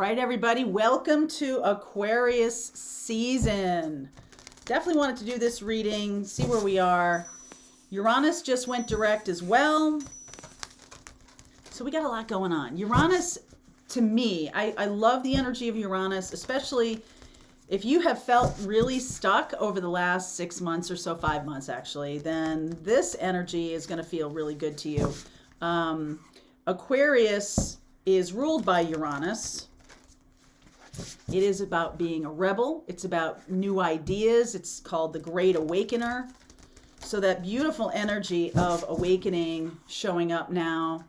right, everybody, welcome to Aquarius season. Definitely wanted to do this reading, see where we are. Uranus just went direct as well. So we got a lot going on. Uranus, to me, I love the energy of Uranus, especially if you have felt really stuck over the last 6 months or so, 5 months actually, then this energy is going to feel really good to you. Aquarius is ruled by Uranus. It is about being a rebel. It's about new ideas. It's called the Great Awakener. So that beautiful energy of awakening showing up now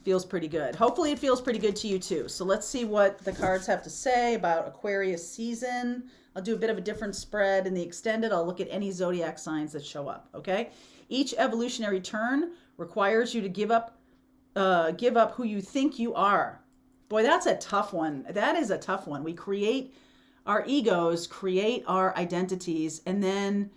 feels pretty good. Hopefully it feels pretty good to you too. So let's see what the cards have to say about Aquarius season. I'll do a bit of a different spread in the extended. I'll look at any zodiac signs that show up, okay? Each evolutionary turn requires you to give up who you think you are. Boy, that's a tough one. That is a tough one. We create our egos, create our identities, and then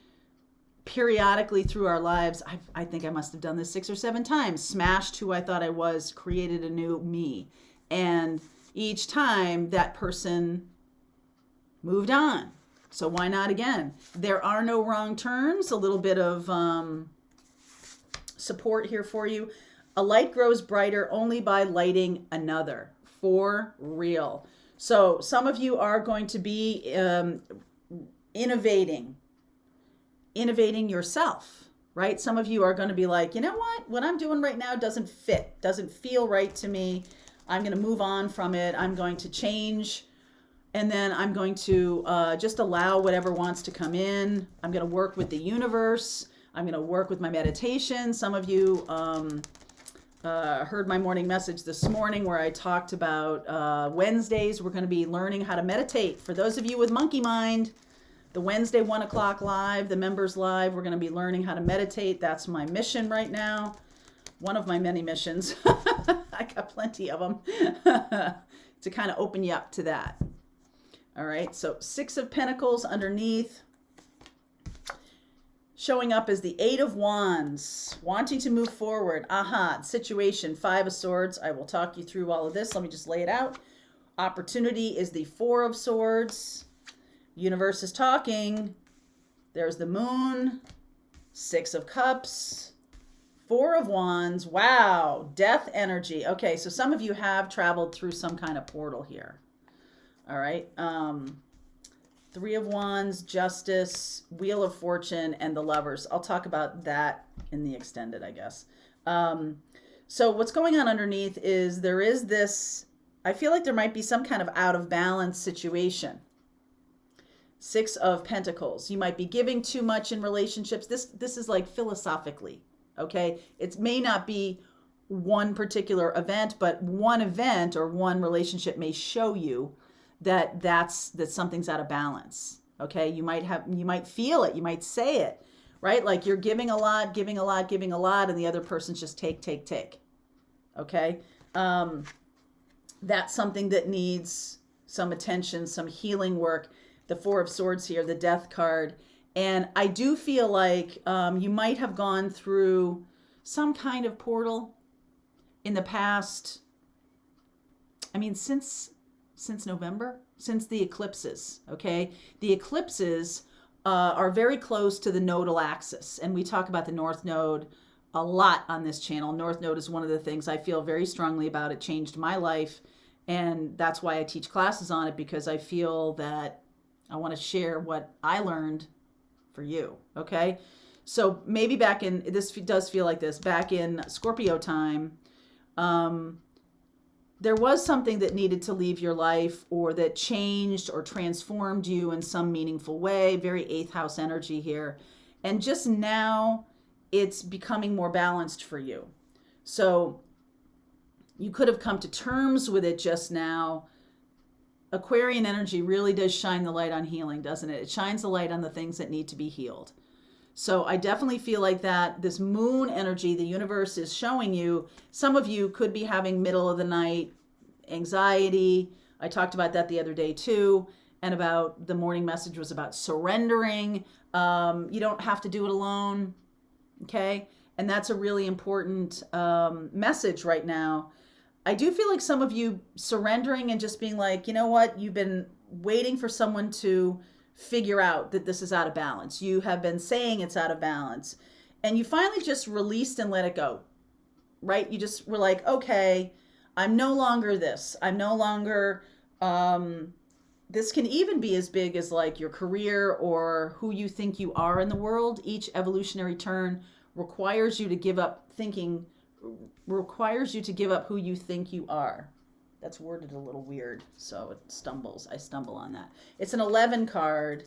periodically through our lives, I think I must have done this 6 or 7 times, smashed who I thought I was, created a new me. And each time that person moved on. So why not again? There are no wrong turns. A little bit of support here for you. A light grows brighter only by lighting another. For real. So some of you are going to be innovating yourself, right? Some of you are going to be like, you know what I'm doing right now doesn't feel right to me. I'm going to move on from it. I'm going to change. And then I'm going to just allow whatever wants to come in. I'm going to work with the universe. I'm going to work with my meditation. Some of you heard my morning message this morning where I talked about Wednesdays. We're going to be learning how to meditate. For those of you with monkey mind, the Wednesday 1 o'clock live, the members live, we're going to be learning how to meditate. That's my mission right now. One of my many missions. I got plenty of them to kind of open you up to that. All right. So 6 of Pentacles underneath. Showing up as the 8 of Wands, wanting to move forward. Situation, 5 of Swords. I will talk you through all of this. Let me just lay it out. Opportunity is the 4 of Swords. Universe is talking. There's the Moon, 6 of Cups, 4 of Wands. Wow, death energy. Okay, so some of you have traveled through some kind of portal here. All right. 3 of Wands, Justice, Wheel of Fortune, and the Lovers. I'll talk about that in the extended, I guess. So what's going on underneath is there is this, I feel like there might be some kind of out of balance situation. 6 of Pentacles. You might be giving too much in relationships. This is like philosophically, okay? It may not be one particular event, but one event or one relationship may show you that something's out of balance. Okay. You might feel it. You might say it, right? Like you're giving a lot, and the other person's just take. Okay. That's something that needs some attention, some healing work. The 4 of Swords here, the Death card. And I do feel like you might have gone through some kind of portal in the past. I mean, since November, since the eclipses, okay? The eclipses are very close to the nodal axis, and we talk about the North Node a lot on this channel. North Node is one of the things I feel very strongly about. It changed my life, and that's why I teach classes on it, because I feel that I want to share what I learned for you, okay? So maybe this does feel like this, back in Scorpio time, there was something that needed to leave your life or that changed or transformed you in some meaningful way. Very 8th house energy here. And just now it's becoming more balanced for you. So you could have come to terms with it just now. Aquarian energy really does shine the light on healing, doesn't it? It shines the light on the things that need to be healed. So I definitely feel like that this moon energy, the universe is showing you, some of you could be having middle of the night anxiety. I talked about that the other day too. And about the morning message was about surrendering. You don't have to do it alone. Okay. And that's a really important message right now. I do feel like some of you surrendering and just being like, you know what, you've been waiting for someone to figure out that this is out of balance. You have been saying it's out of balance. And you finally just released and let it go, right? You just were like, okay, I'm no longer this. I'm no longer, this can even be as big as like your career or who you think you are in the world. Each evolutionary turn requires you to give up who you think you are. That's worded a little weird, so it stumbles. I stumble on that. It's an 11 card,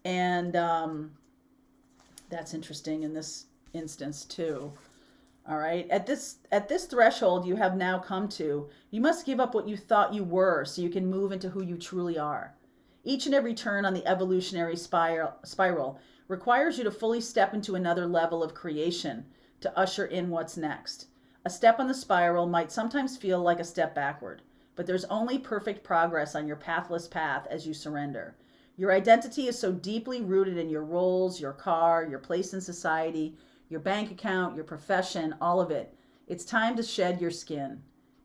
and that's interesting in this instance too. All right. At this threshold you have now come to, you must give up what you thought you were so you can move into who you truly are. Each and every turn on the evolutionary spiral requires you to fully step into another level of creation to usher in what's next. A step on the spiral might sometimes feel like a step backward, but there's only perfect progress on your pathless path as you surrender. Your identity is so deeply rooted in your roles, your car, your place in society, your bank account, your profession, all of it. It's time to shed your skin.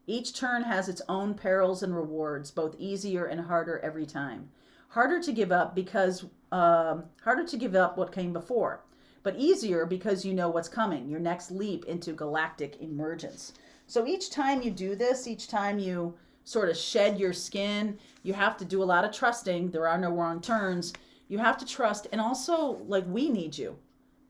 Each turn has its own perils and rewards, both easier and harder every time. Harder to give up what came before, but easier because you know what's coming, your next leap into galactic emergence. So each time you do this, each time you sort of shed your skin, you have to do a lot of trusting. There are no wrong turns. You have to trust, and also, like, we need you.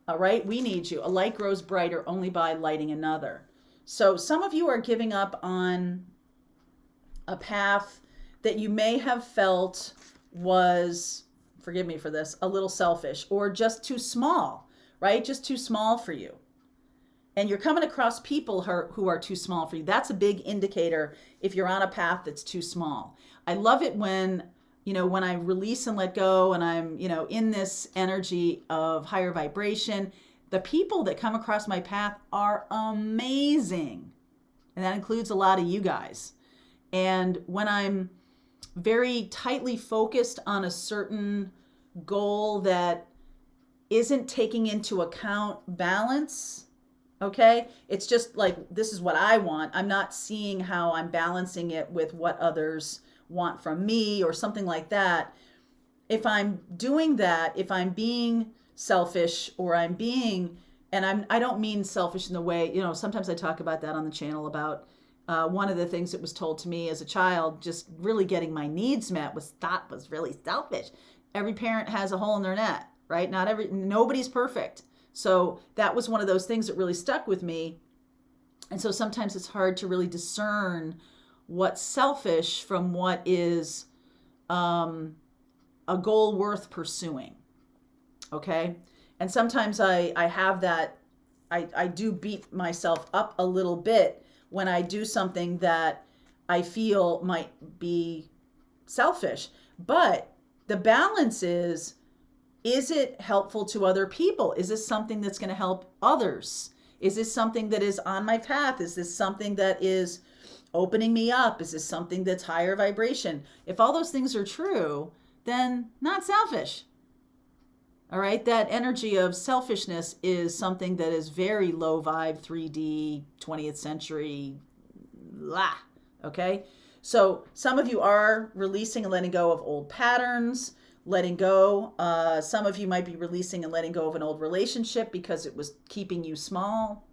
All right, we need you. A light grows brighter only by lighting another. So some of you are giving up on a path that you may have felt was, forgive me for this, a little selfish or just too small, right? Just too small for you. And you're coming across people who are too small for you. That's a big indicator if you're on a path that's too small. I love it when I release and let go and I'm, in this energy of higher vibration. The people that come across my path are amazing. And that includes a lot of you guys. And when I'm very tightly focused on a certain goal that isn't taking into account balance, okay? It's just like, this is what I want. I'm not seeing how I'm balancing it with what others want from me or something like that. If I'm doing that, if I'm being selfish or I don't mean selfish in the way, sometimes I talk about that on the channel about one of the things that was told to me as a child, just really getting my needs met was thought was really selfish. Every parent has a hole in their net, right? Nobody's perfect. So that was one of those things that really stuck with me. And so sometimes it's hard to really discern what's selfish from what is a goal worth pursuing. Okay. And sometimes I have that, I do beat myself up a little bit when I do something that I feel might be selfish. But the balance is it helpful to other people? Is this something that's going to help others? Is this something that is on my path? Is this something that is opening me up? Is this something that's higher vibration? If all those things are true, then not selfish. All right, that energy of selfishness is something that is very low vibe, 3D, 20th century, blah, okay? So some of you are releasing and letting go of old patterns, letting go. Some of you might be releasing and letting go of an old relationship because it was keeping you small.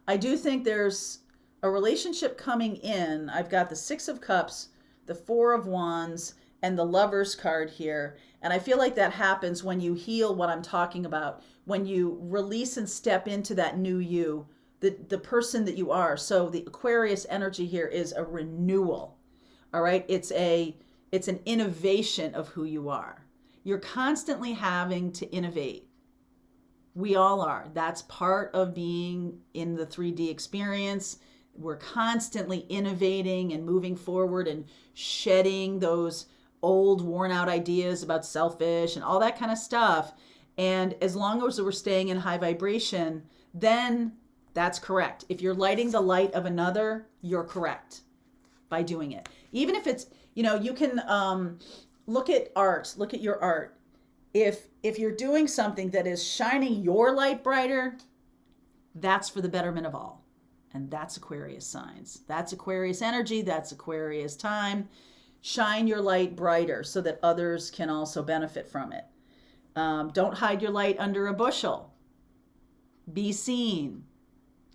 I do think there's a relationship coming in. I've got the 6 of Cups, the 4 of Wands, and the Lovers card here. And I feel like that happens when you heal what I'm talking about, when you release and step into that new you, the person that you are. So the Aquarius energy here is a renewal. All right. It's an innovation of who you are. You're constantly having to innovate. We all are. That's part of being in the 3D experience. We're constantly innovating and moving forward and shedding those old worn out ideas about selfish and all that kind of stuff. And as long as we're staying in high vibration, then that's correct. If you're lighting the light of another, you're correct by doing it. Even if it's, you can look at art, look at your art. If you're doing something that is shining your light brighter, that's for the betterment of all. And that's Aquarius signs. That's Aquarius energy. That's Aquarius time. Shine your light brighter so that others can also benefit from it. Don't hide your light under a bushel. Be seen.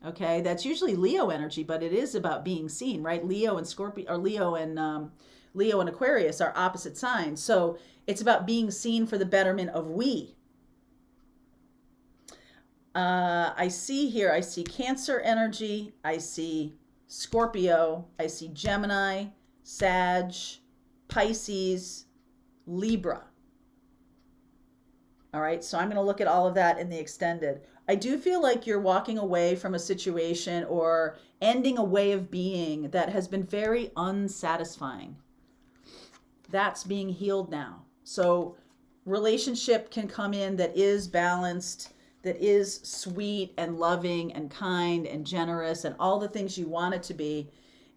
Okay, that's usually Leo energy, but it is about being seen, right? Leo and Scorpio, or Leo and Aquarius are opposite signs. So it's about being seen for the betterment of we. I see Cancer energy. I see Scorpio. I see Gemini, Sag, Pisces, Libra. All right, so I'm going to look at all of that in the extended. I do feel like you're walking away from a situation or ending a way of being that has been very unsatisfying. That's being healed now. So relationship can come in that is balanced, that is sweet and loving and kind and generous and all the things you want it to be.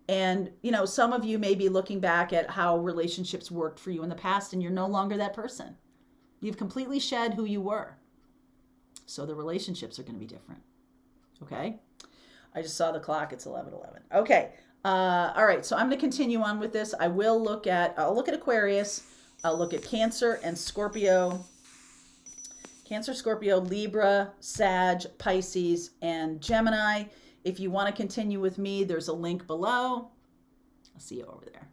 And, you know, some of you may be looking back at how relationships worked for you in the past and you're no longer that person. You've completely shed who you were. So the relationships are going to be different. Okay. I just saw the clock. It's 11:11. Okay. All right. So I'm going to continue on with this. I'll look at Aquarius. I'll look at Cancer and Scorpio. Cancer, Scorpio, Libra, Sag, Pisces, and Gemini. If you want to continue with me, there's a link below. I'll see you over there.